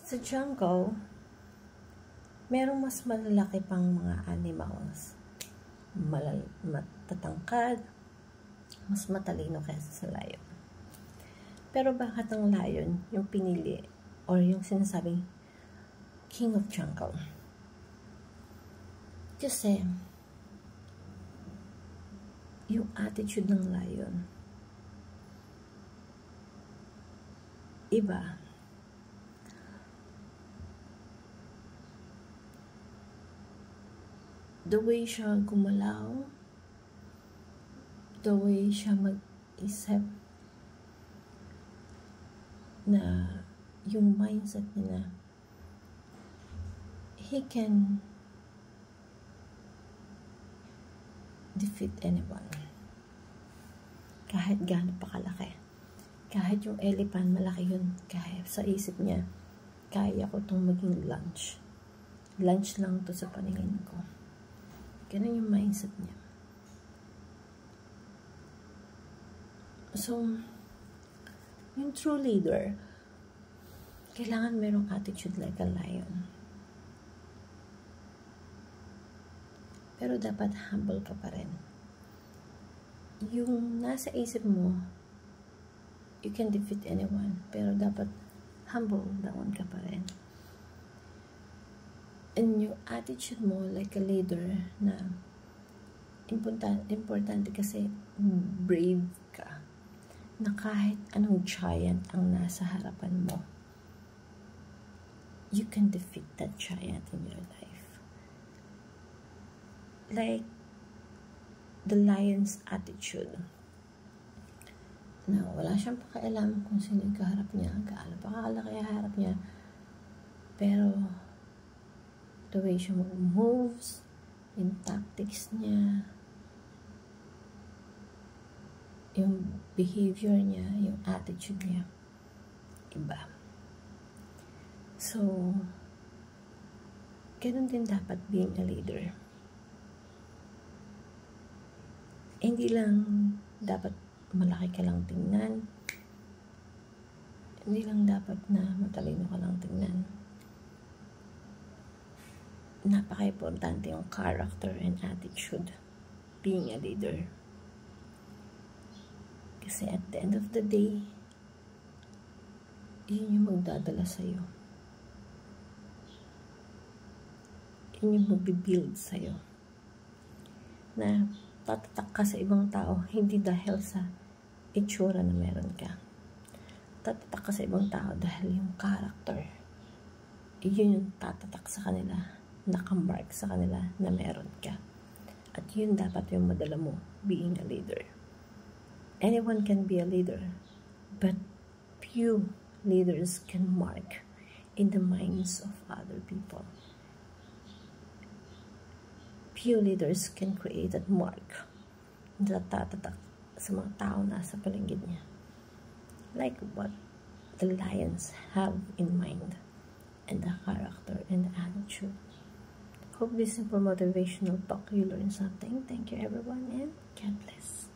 Sa jungle, merong mas malalaki pang mga animals. Matatangkad, mas matalino kaysa sa lion. Pero bakit ang lion yung pinili or yung sinasabing king of jungle? Kasi yung attitude ng lion iba. The way siya gumalaw, the way siya mag-isip, na yung mindset niya, he can defeat anyone. Kahit gaano pa kalaki. Kahit yung elephant, malaki yun. Kahit sa isip niya, kaya ko itong maging lunch. Lunch lang to sa paningin ko. Ganun yung mindset niya. So, yung true leader, kailangan merong attitude like a lion. Pero dapat humble ka pa rin. Yung nasa isip mo, you can defeat anyone, pero dapat humble down ka pa rin. And yung attitude mo like a leader na importante kasi brave ka. Na kahit anong giant ang nasa harapan mo, you can defeat that giant in your life. Like the lion's attitude. Na wala siyang pakialam kung sino yung kaharap niya, gaano pa kakalaki yung harap niya. Pero the way siya moves, yung tactics niya, yung behavior niya, yung attitude niya, iba. So, ganun din dapat being a leader. Hindi lang dapat malaki ka lang tingnan. Hindi lang dapat na matalino ka lang tingnan. Napaka-importante yung character and attitude being a leader. Kasi at the end of the day, yun yung magdadala sa'yo. Yun yung magbibuild sa'yo. Na tatatak ka sa ibang tao, hindi dahil sa itsura na meron ka. Tatatak ka sa ibang tao dahil yung character, yun yung tatatak sa kanila, nakamark sa kanila na meron ka. At yun dapat yung madala mo, being a leader. Anyone can be a leader, but few leaders can mark in the minds of other people. Few leaders can create that mark na tatatak sa mga tao na sa paligid niya. Like what the lions have in mind, and the character and the attitude. Hope this simple motivational talk you learned something. Thank you everyone, and God bless.